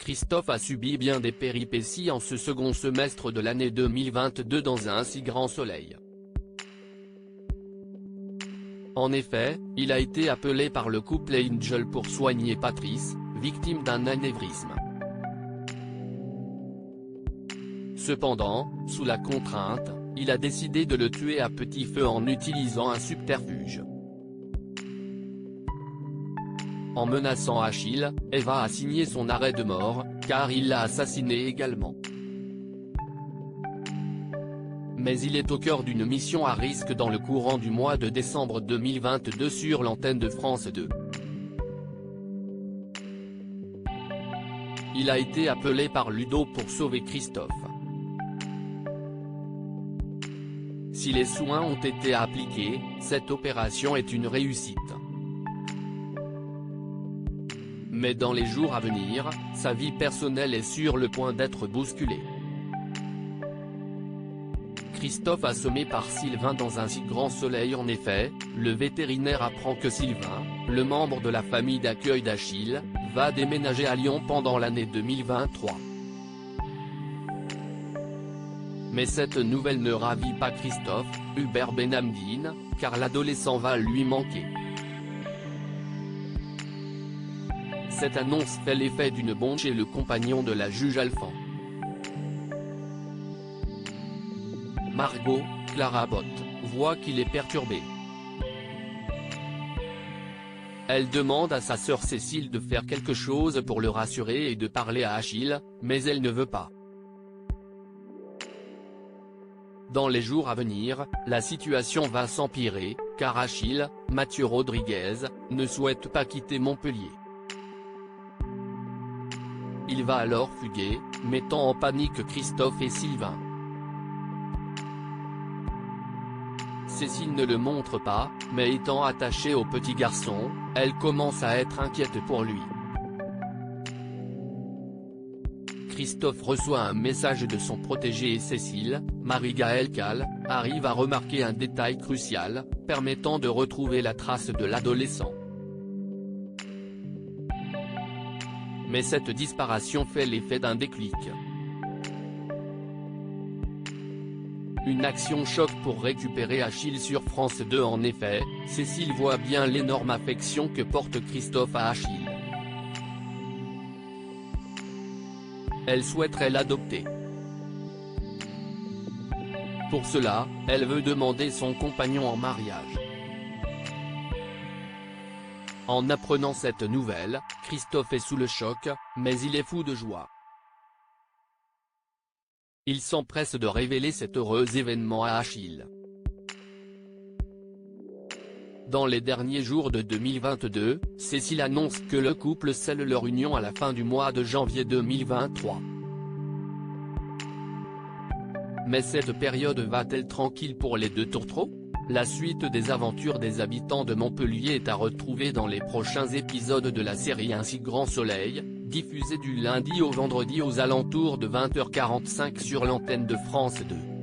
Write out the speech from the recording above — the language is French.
Christophe a subi bien des péripéties en ce second semestre de l'année 2022 dans un si grand soleil. En effet, il a été appelé par le couple Angel pour soigner Patrice, victime d'un anévrisme. Cependant, sous la contrainte, il a décidé de le tuer à petit feu en utilisant un subterfuge. En menaçant Achille, Eva a signé son arrêt de mort, car il l'a assassiné également. Mais il est au cœur d'une mission à risque dans le courant du mois de décembre 2022 sur l'antenne de France 2. Il a été appelé par Ludo pour sauver Christophe. Si les soins ont été appliqués, cette opération est une réussite. Mais dans les jours à venir, sa vie personnelle est sur le point d'être bousculée. Christophe assommé par Sylvain dans un si grand soleil. En effet, le vétérinaire apprend que Sylvain, le membre de la famille d'accueil d'Achille, va déménager à Lyon pendant l'année 2023. Mais cette nouvelle ne ravit pas Christophe, Hubert Benhamdine, car l'adolescent va lui manquer. Cette annonce fait l'effet d'une bombe chez le compagnon de la juge Alphand. Margot, Clara Botte, voit qu'il est perturbé. Elle demande à sa sœur Cécile de faire quelque chose pour le rassurer et de parler à Achille, mais elle ne veut pas. Dans les jours à venir, la situation va s'empirer, car Achille, Mathieu Rodriguez, ne souhaite pas quitter Montpellier. Il va alors fuguer, mettant en panique Christophe et Sylvain. Cécile ne le montre pas, mais étant attachée au petit garçon, elle commence à être inquiète pour lui. Christophe reçoit un message de son protégé et Cécile, Marie-Gaëlle Cal, arrive à remarquer un détail crucial, permettant de retrouver la trace de l'adolescent. Mais cette disparition fait l'effet d'un déclic. Une action choc pour récupérer Achille sur France 2. En effet, Cécile voit bien l'énorme affection que porte Christophe à Achille. Elle souhaiterait l'adopter. Pour cela, elle veut demander son compagnon en mariage. En apprenant cette nouvelle, Christophe est sous le choc, mais il est fou de joie. Il s'empresse de révéler cet heureux événement à Achille. Dans les derniers jours de 2022, Cécile annonce que le couple scelle leur union à la fin du mois de janvier 2023. Mais cette période va-t-elle tranquille pour les deux tourtereaux? La suite des aventures des habitants de Montpellier est à retrouver dans les prochains épisodes de la série Un si grand soleil, diffusée du lundi au vendredi aux alentours de 20h45 sur l'antenne de France 2.